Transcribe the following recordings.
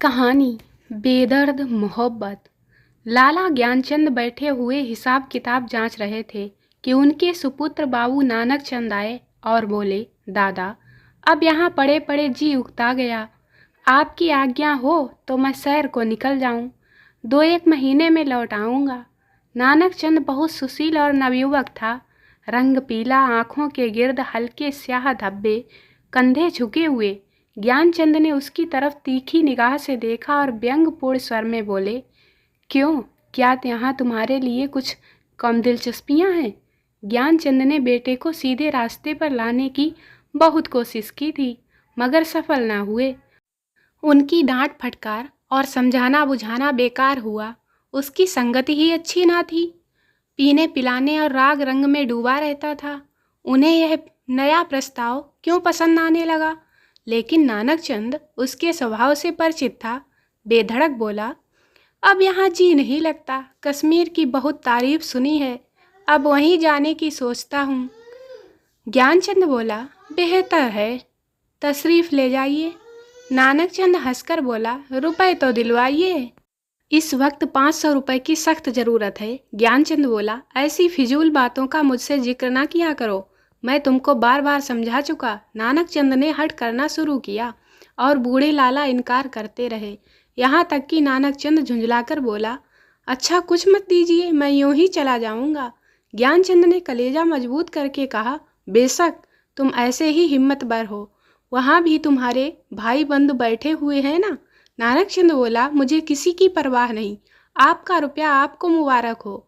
कहानी बेदर्द मोहब्बत। लाला ज्ञानचंद बैठे हुए हिसाब किताब जांच रहे थे कि उनके सुपुत्र बाबू नानक चंद आए और बोले, दादा, अब यहाँ पड़े पड़े जी उगता गया। आपकी आज्ञा हो तो मैं शहर को निकल जाऊं। 2-1 महीने में लौट आऊँगा। नानक चंद बहुत सुशील और नवयुवक था। रंग पीला, आँखों के गिर्द हल्के स्याह धब्बे, कंधे झुके हुए। ज्ञानचंद ने उसकी तरफ तीखी निगाह से देखा और व्यंग्यपूर्ण स्वर में बोले, क्यों, क्या यहाँ तुम्हारे लिए कुछ कम दिलचस्पियाँ हैं? ज्ञानचंद ने बेटे को सीधे रास्ते पर लाने की बहुत कोशिश की थी, मगर सफल न हुए। उनकी डांट फटकार और समझाना बुझाना बेकार हुआ। उसकी संगति ही अच्छी ना थी। पीने पिलाने और राग रंग में डूबा रहता था। उन्हें यह नया प्रस्ताव क्यों पसंद आने लगा? लेकिन नानक चंद उसके स्वभाव से परिचित था। बेधड़क बोला, अब यहाँ जी नहीं लगता। कश्मीर की बहुत तारीफ सुनी है, अब वहीं जाने की सोचता हूँ। ज्ञानचंद बोला, बेहतर है, तशरीफ ले जाइए। नानक चंद हंसकर बोला, रुपए तो दिलवाइए। इस वक्त 500 रुपए की सख्त ज़रूरत है। ज्ञानचंद बोला, ऐसी फिजूल बातों का मुझसे जिक्र ना किया करो, मैं तुमको बार बार समझा चुका। नानक चंद ने हट करना शुरू किया और बूढ़े लाला इनकार करते रहे। यहाँ तक कि नानक चंद झुंझलाकर बोला, अच्छा कुछ मत दीजिए, मैं यूं ही चला जाऊंगा। ज्ञानचंद ने कलेजा मजबूत करके कहा, बेशक तुम ऐसे ही हिम्मतवर हो, वहाँ भी तुम्हारे भाई बंधु बैठे हुए हैं ना। नानक चंद बोला, मुझे किसी की परवाह नहीं, आपका रुपया आपको मुबारक हो।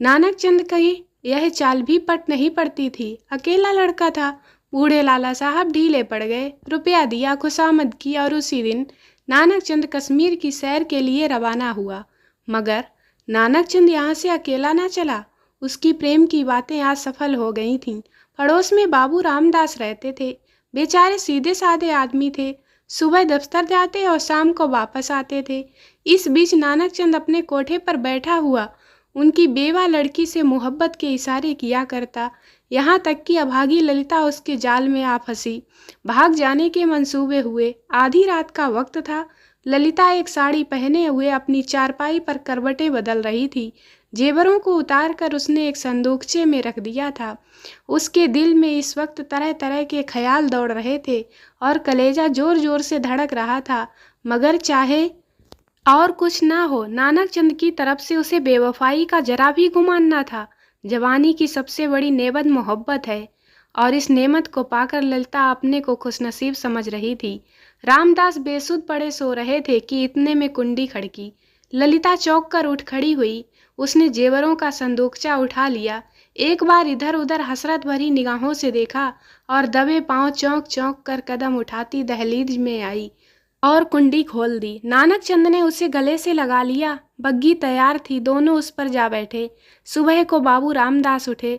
नानक चंद की यह चाल भी पट नहीं पड़ती थी। अकेला लड़का था। बूढ़े लाला साहब ढीले पड़ गए। रुपया दिया, खुशामद की और उसी दिन नानक चंद कश्मीर की सैर के लिए रवाना हुआ। मगर नानक चंद यहाँ से अकेला ना चला। उसकी प्रेम की बातें आज सफल हो गई थीं। पड़ोस में बाबू रामदास रहते थे। बेचारे सीधे साधे आदमी थे। सुबह दफ्तर जाते और शाम को वापस आते थे। इस बीच नानक चंद अपने कोठे पर बैठा हुआ उनकी बेवा लड़की से मोहब्बत के इशारे किया करता। यहाँ तक कि अभागी ललिता उसके जाल में आ फंसी। भाग जाने के मंसूबे हुए। आधी रात का वक्त था। ललिता एक साड़ी पहने हुए अपनी चारपाई पर करवटें बदल रही थी। जेवरों को उतार कर उसने एक संदूकचे में रख दिया था। उसके दिल में इस वक्त तरह तरह के ख्याल दौड़ रहे थे और कलेजा जोर जोर से धड़क रहा था। मगर चाहे और कुछ ना हो, नानक चंद की तरफ से उसे बेवफाई का जरा भी गुमान न था। जवानी की सबसे बड़ी नेमत मोहब्बत है और इस नेमत को पाकर ललिता अपने को खुशनसीब समझ रही थी। रामदास बेसुध पड़े सो रहे थे कि इतने में कुंडी खड़की। ललिता चौंक कर उठ खड़ी हुई। उसने जेवरों का संदूकचा उठा लिया। एक बार इधर उधर हसरत भरी निगाहों से देखा और दबे पांव चौंक चौंक कर कदम उठाती दहलीज में आई और कुंडी खोल दी। नानक चंद ने उसे गले से लगा लिया। बग्गी तैयार थी। दोनों उस पर जा बैठे। सुबह को बाबू रामदास उठे।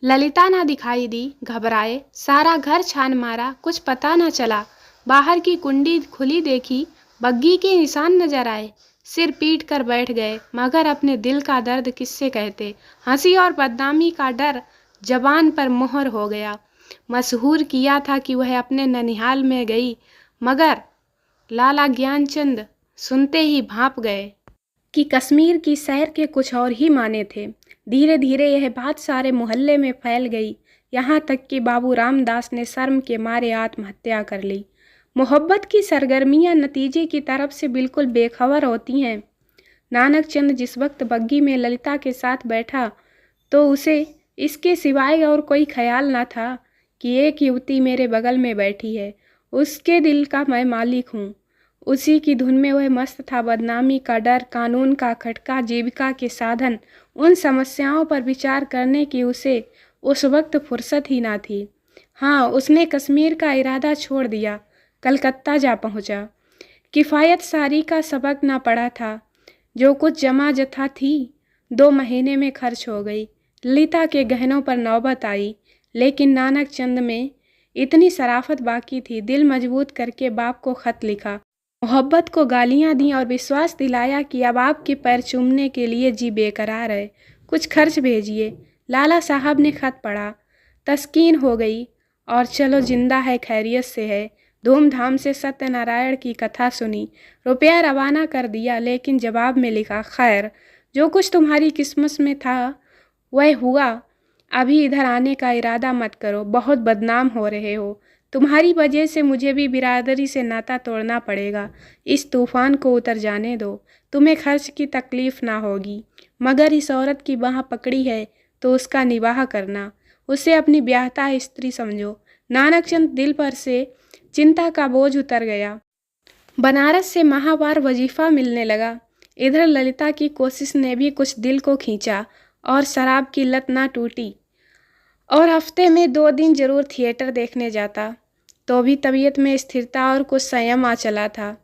ललिता ना दिखाई दी। घबराए। सारा घर छान मारा, कुछ पता न चला। बाहर की कुंडी खुली देखी, बग्गी के निशान नजर आए। सिर पीट कर बैठ गए, मगर अपने दिल का दर्द किससे कहते। हंसी और बदनामी का डर जबान पर मोहर हो गया। मशहूर किया था कि वह अपने ननिहाल में गई, मगर लाला ज्ञानचंद सुनते ही भांप गए कि कश्मीर की सैर के कुछ और ही माने थे। धीरे धीरे यह बात सारे मोहल्ले में फैल गई, यहाँ तक कि बाबू रामदास ने शर्म के मारे आत्महत्या कर ली। मोहब्बत की सरगर्मियाँ नतीजे की तरफ से बिल्कुल बेखबर होती हैं। नानक चंद जिस वक्त बग्गी में ललिता के साथ बैठा तो उसे इसके सिवाय और कोई ख्याल न था कि एक युवती मेरे बगल में बैठी है, उसके दिल का मैं मालिक हूँ। उसी की धुन में वह मस्त था। बदनामी का डर, कानून का खटका, जीविका के साधन, उन समस्याओं पर विचार करने की उसे उस वक्त फुर्सत ही ना थी। हाँ, उसने कश्मीर का इरादा छोड़ दिया, कलकत्ता जा पहुँचा। किफ़ायत सारी का सबक ना पड़ा था। जो कुछ जमा जथा थी 2 महीने में खर्च हो गई। ललिता के गहनों पर नौबत आई, लेकिन नानक चंद में इतनी शराफत बाकी थी। दिल मजबूत करके बाप को खत लिखा, मोहब्बत को गालियां दी और विश्वास दिलाया कि अब आपके पैर चूमने के लिए जी बेकरार है, कुछ खर्च भेजिए। लाला साहब ने खत पढ़ा, तस्कीन हो गई और चलो जिंदा है, खैरियत से है। धूमधाम से सत्यनारायण की कथा सुनी, रुपया रवाना कर दिया, लेकिन जवाब में लिखा, खैर, जो कुछ तुम्हारी किस्मत में था वह हुआ। अभी इधर आने का इरादा मत करो, बहुत बदनाम हो रहे हो। तुम्हारी वजह से मुझे भी बिरादरी से नाता तोड़ना पड़ेगा। इस तूफान को उतर जाने दो, तुम्हें खर्च की तकलीफ ना होगी, मगर इस औरत की बाह पकड़ी है तो उसका निवाह करना, उसे अपनी ब्याहता स्त्री समझो। नानकचंद दिल पर से चिंता का बोझ उतर गया। बनारस से माहवार वजीफा मिलने लगा। इधर ललिता की कोशिश ने भी कुछ दिल को खींचा और शराब की लत ना टूटी, और हफ्ते में 2 दिन जरूर थिएटर देखने जाता, तो भी तबीयत में स्थिरता और कुछ संयम आ चला था।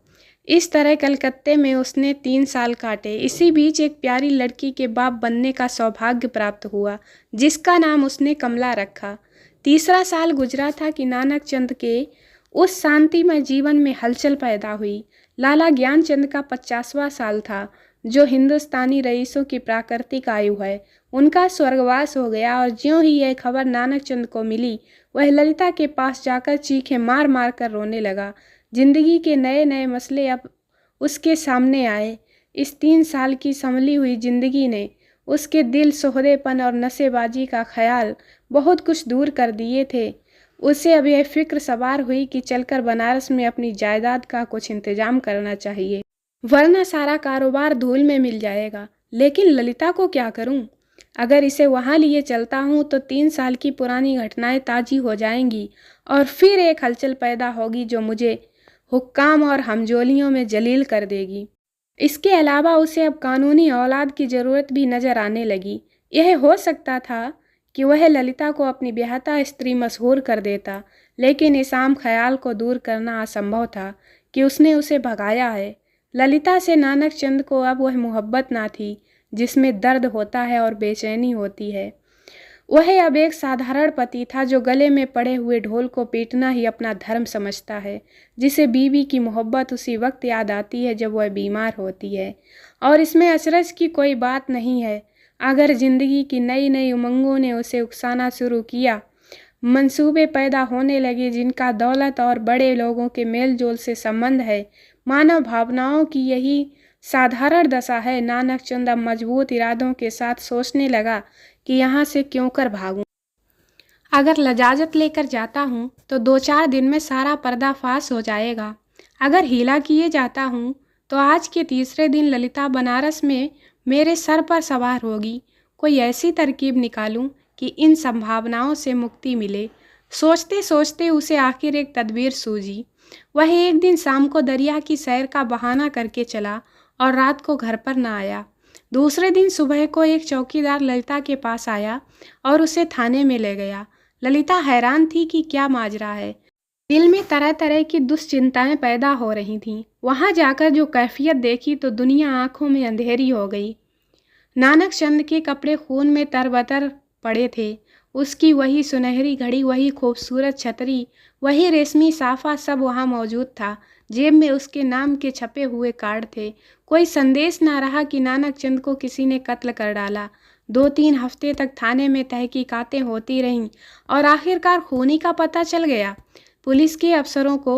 इस तरह कलकत्ते में उसने 3 साल काटे। इसी बीच एक प्यारी लड़की के बाप बनने का सौभाग्य प्राप्त हुआ, जिसका नाम उसने कमला रखा। तीसरा साल गुजरा था कि नानकचंद के उस शांतिमय जीवन में हलचल पैदा हुई। लाला ज्ञानचंद का 50वां साल था, जो हिंदुस्तानी रईसों की प्राकृतिक आयु है। उनका स्वर्गवास हो गया, और ज्यों ही यह खबर नानकचंद को मिली, वह ललिता के पास जाकर चीखें मार मार कर रोने लगा। जिंदगी के नए नए मसले अब उसके सामने आए। इस 3 साल की संभली हुई जिंदगी ने उसके दिल सोहदेपन और नशेबाजी का ख्याल बहुत कुछ दूर कर दिए थे। उसे अब यह फिक्र सवार हुई कि चलकर बनारस में अपनी जायदाद का कुछ इंतजाम करना चाहिए, वरना सारा कारोबार धूल में मिल जाएगा। लेकिन ललिता को क्या करूं? अगर इसे वहां लिए चलता हूं तो 3 साल की पुरानी घटनाएं ताजी हो जाएंगी, और फिर एक हलचल पैदा होगी जो मुझे हुक्काम और हमजोलियों में जलील कर देगी। इसके अलावा उसे अब कानूनी औलाद की ज़रूरत भी नज़र आने लगी। यह हो सकता था कि वह ललिता को अपनी ब्याहता स्त्री मशहूर कर देता, लेकिन इस आम ख्याल को दूर करना असंभव था कि उसने उसे भगाया है। ललिता से नानकचंद को अब वह मोहब्बत ना थी जिसमें दर्द होता है और बेचैनी होती है। वह अब एक साधारण पति था जो गले में पड़े हुए ढोल को पीटना ही अपना धर्म समझता है, जिसे बीवी की मोहब्बत उसी वक्त याद आती है जब वह बीमार होती है। और इसमें अचरज की कोई बात नहीं है। अगर जिंदगी की नई नई उमंगों ने उसे उकसाना शुरू किया, मंसूबे पैदा होने लगे जिनका दौलत और बड़े लोगों के मेल जोल से संबंध है, मानव भावनाओं की यही साधारण दशा है। नानकचंद अब मजबूत इरादों के साथ सोचने लगा कि यहाँ से क्यों कर भागूं। अगर लजाजत लेकर जाता हूँ तो 2-4 दिन में सारा पर्दाफाश हो जाएगा। अगर हीला किए जाता हूँ तो आज के तीसरे दिन ललिता बनारस में मेरे सर पर सवार होगी। कोई ऐसी तरकीब निकालूं कि इन संभावनाओं से मुक्ति मिले। सोचते सोचते उसे आखिर एक तदबीर सूझी। वह एक दिन शाम को दरिया की सैर का बहाना करके चला और रात को घर पर न आया। दूसरे दिन सुबह को एक चौकीदार ललिता के पास आया और उसे थाने में ले गया। ललिता हैरान थी कि क्या माजरा है। दिल में तरह तरह की दुश्चिंताएं पैदा हो रही थीं। वहां जाकर जो कैफियत देखी तो दुनिया आंखों में अंधेरी हो गई। नानकचंद के कपड़े खून में तरबतर पड़े थे। उसकी वही सुनहरी घड़ी, वही खूबसूरत छतरी, वही रेशमी साफा, सब वहाँ मौजूद था। जेब में उसके नाम के छपे हुए कार्ड थे। कोई संदेश ना रहा कि नानकचंद को किसी ने कत्ल कर डाला। 2-3 हफ्ते तक थाने में तहकीकातें होती रहीं और आखिरकार खूनी का पता चल गया। पुलिस के अफसरों को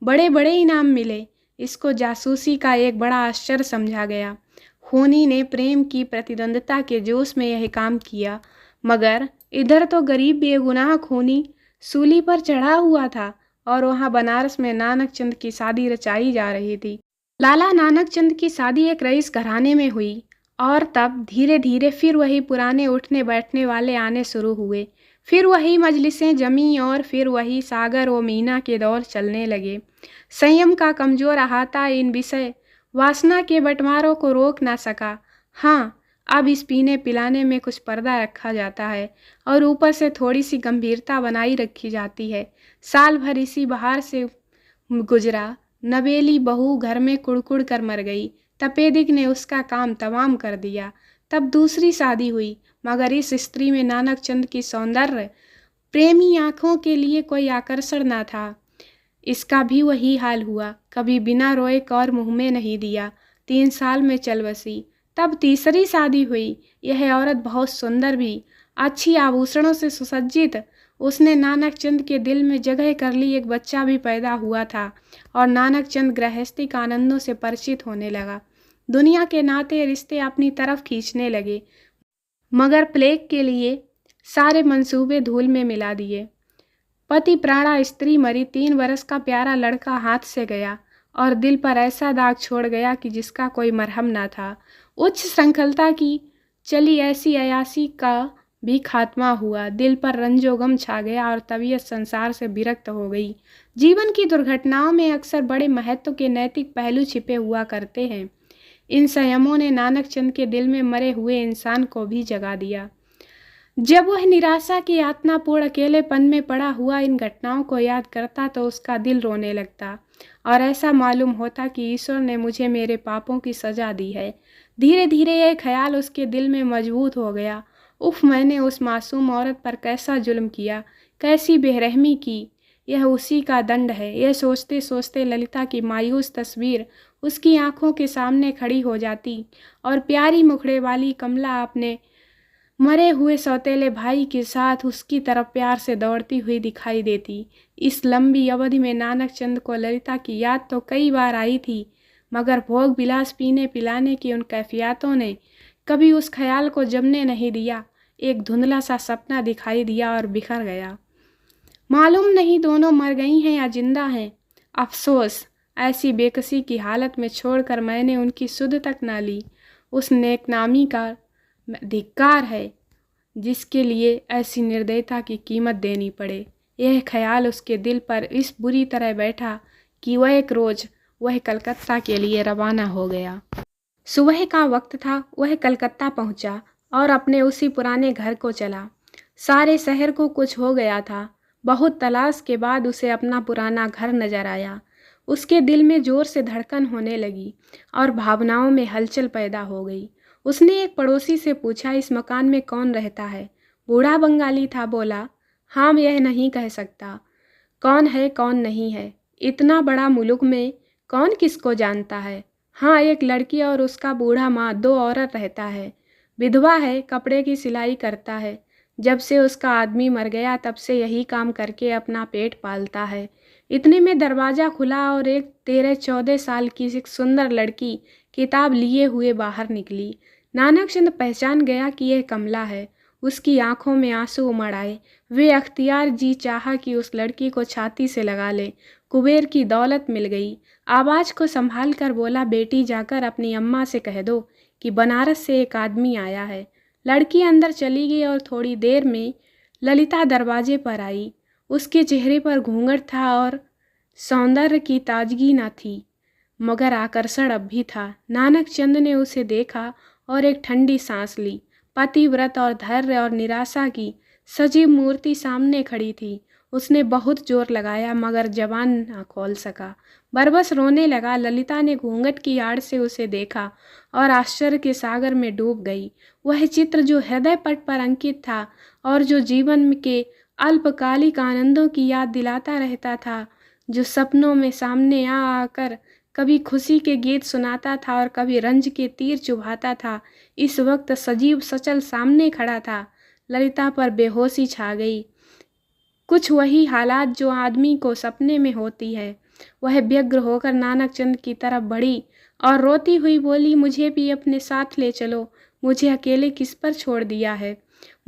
बड़े बड़े इनाम मिले। इसको जासूसी का एक बड़ा आश्चर्य समझा गया। खूनी ने प्रेम की प्रतिद्वंद्विता के जोश में यह काम किया, मगर इधर तो गरीब बेगुनाह खूनी सूली पर चढ़ा हुआ था और वहाँ बनारस में नानकचंद की शादी रचाई जा रही थी। लाला नानकचंद की शादी एक रईस घराने में हुई, और तब धीरे धीरे फिर वही पुराने उठने बैठने वाले आने शुरू हुए। फिर वही मजलिसें जमी और फिर वही सागर व मीना के दौर चलने लगे। संयम का कमजोर अहाता इन विषय वासना के बंटवारों को रोक ना सका। हाँ, अब इस पीने पिलाने में कुछ पर्दा रखा जाता है और ऊपर से थोड़ी सी गंभीरता बनाई रखी जाती है। साल भर इसी बहार से गुजरा। नवेली बहू घर में कुड़कुड़ कर मर गई। तपेदिक ने उसका काम तमाम कर दिया। तब दूसरी शादी हुई, मगर इस स्त्री में नानकचंद की सौंदर्य प्रेमी आंखों के लिए कोई आकर्षण न था। इसका भी वही हाल हुआ। कभी बिना रोए कौर मुँह में नहीं दिया। 3 साल में चल बसी। तब तीसरी शादी हुई। यह औरत बहुत सुंदर भी, अच्छी आभूषणों से सुसज्जित, उसने नानक चंद के दिल में जगह कर ली। एक बच्चा भी पैदा हुआ था और नानक चंद गृहस्थी आनंदों से परिचित होने लगा। दुनिया के नाते रिश्ते अपनी तरफ खींचने लगे, मगर प्लेग के लिए सारे मंसूबे धूल में मिला दिए। पति प्राणा, स्त्री मरी, 3 वर्ष का प्यारा लड़का हाथ से गया और दिल पर ऐसा दाग छोड़ गया कि जिसका कोई मरहम न था। उच्च श्रृंखलता की चली ऐसी अयासी का भी खात्मा हुआ। दिल पर रंजोगम छा गया और तबीयत संसार से विरक्त हो गई। जीवन की दुर्घटनाओं में अक्सर बड़े महत्व के नैतिक पहलू छिपे हुआ करते हैं। इन संयमों ने नानक चंद के दिल में मरे हुए इंसान को भी जगा दिया। जब वह निराशा की यातनापूर्ण अकेलेपन में पड़ा हुआ इन घटनाओं को याद करता तो उसका दिल रोने लगता और ऐसा मालूम होता कि ईश्वर ने मुझे मेरे पापों की सजा दी है। धीरे धीरे यह ख्याल उसके दिल में मजबूत हो गया। उफ, मैंने उस मासूम औरत पर कैसा जुल्म किया, कैसी बेरहमी की, यह उसी का दंड है। यह सोचते सोचते ललिता की मायूस तस्वीर उसकी आंखों के सामने खड़ी हो जाती और प्यारी मुखड़े वाली कमला अपने मरे हुए सौतेले भाई के साथ उसकी तरफ प्यार से दौड़ती हुई दिखाई देती। इस लंबी अवधि में नानक चंद को ललिता की याद तो कई बार आई थी, मगर भोग विलास पीने पिलाने की उन कैफियतों ने कभी उस ख्याल को जमने नहीं दिया। एक धुंधला सा सपना दिखाई दिया और बिखर गया। मालूम नहीं दोनों मर गई हैं या जिंदा हैं। अफसोस, ऐसी बेकसी की हालत में छोड़कर मैंने उनकी सुध तक ना ली। उस नेकनामी का धिक्कार है जिसके लिए ऐसी निर्दयता की कीमत देनी पड़े। यह ख्याल उसके दिल पर इस बुरी तरह बैठा कि वह एक रोज वह कलकत्ता के लिए रवाना हो गया। सुबह का वक्त था। वह कलकत्ता पहुंचा और अपने उसी पुराने घर को चला। सारे शहर को कुछ हो गया था। बहुत तलाश के बाद उसे अपना पुराना घर नजर आया। उसके दिल में जोर से धड़कन होने लगी और भावनाओं में हलचल पैदा हो गई। उसने एक पड़ोसी से पूछा, इस मकान में कौन रहता है? बूढ़ा बंगाली था। बोला, हाँ, यह नहीं कह सकता कौन है कौन नहीं है। इतना बड़ा मुल्क में कौन किसको जानता है। हाँ, एक लड़की और उसका बूढ़ा माँ, 2 औरत रहता है। विधवा है, कपड़े की सिलाई करता है। जब से उसका आदमी मर गया तब से यही काम करके अपना पेट पालता है। इतने में दरवाज़ा खुला और एक 13-14 साल की एक सुंदर लड़की किताब लिए हुए बाहर निकली। नानक चंद पहचान गया कि यह कमला है। उसकी आंखों में आंसू उमड़ आए। वे अख्तियार जी चाहा कि उस लड़की को छाती से लगा ले। कुबेर की दौलत मिल गई। आवाज़ को संभाल कर बोला, बेटी जाकर अपनी अम्मा से कह दो कि बनारस से एक आदमी आया है। लड़की अंदर चली गई और थोड़ी देर में ललिता दरवाजे पर आई। उसके चेहरे पर घूंघट था और सौंदर्य की ताजगी न थी, मगर आकर्षण अब भी था। नानक चंद ने उसे देखा और एक ठंडी सांस ली। पतिव्रत और धैर्य और निराशा की सजीव मूर्ति सामने खड़ी थी। उसने बहुत जोर लगाया मगर जबान न खोल सका। बरबस रोने लगा। ललिता ने घूंघट की आड़ से उसे देखा और आश्चर्य के सागर में डूब गई। वह चित्र जो हृदय पट पर अंकित था और जो जीवन के अल्पकालिक आनंदों की याद दिलाता रहता था, जो सपनों में सामने आ आकर कभी खुशी के गीत सुनाता था और कभी रंज के तीर चुभाता था, इस वक्त सजीव सचल सामने खड़ा था। ललिता पर बेहोशी छा गई। कुछ वही हालात जो आदमी को सपने में होती है। वह व्यग्र होकर नानक चंद की तरफ बढ़ी और रोती हुई बोली, मुझे भी अपने साथ ले चलो। मुझे अकेले किस पर छोड़ दिया है?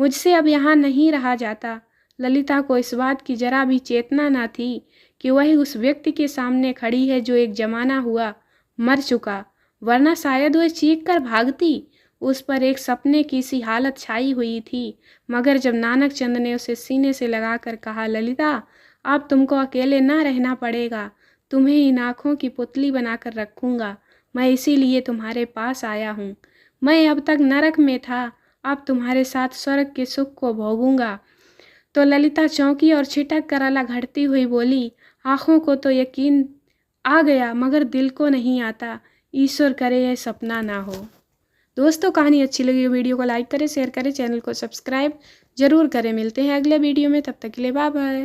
मुझसे अब यहाँ नहीं रहा जाता। ललिता को इस बात की जरा भी चेतना न थी कि वह उस व्यक्ति के सामने खड़ी है जो एक जमाना हुआ मर चुका, वरना शायद वह चीख कर भागती। उस पर एक सपने की सी हालत छाई हुई थी। मगर जब नानक चंद ने उसे सीने से लगाकर कहा, ललिता, अब तुमको अकेले ना रहना पड़ेगा। तुम्हें इन आँखों की पुतली बनाकर रखूँगा। मैं इसीलिए तुम्हारे पास आया हूँ। मैं अब तक नरक में था, अब तुम्हारे साथ स्वर्ग के सुख को भोगूंगा। तो ललिता चौंकी और छिटक कर अलग हटती हुई बोली, आँखों को तो यकीन आ गया मगर दिल को नहीं आता। ईश्वर करे यह सपना ना हो। दोस्तों, कहानी अच्छी लगी वीडियो को लाइक करें, शेयर करें, चैनल को सब्सक्राइब जरूर करें। मिलते हैं अगले वीडियो में, तब तक के लिए बाय बाय।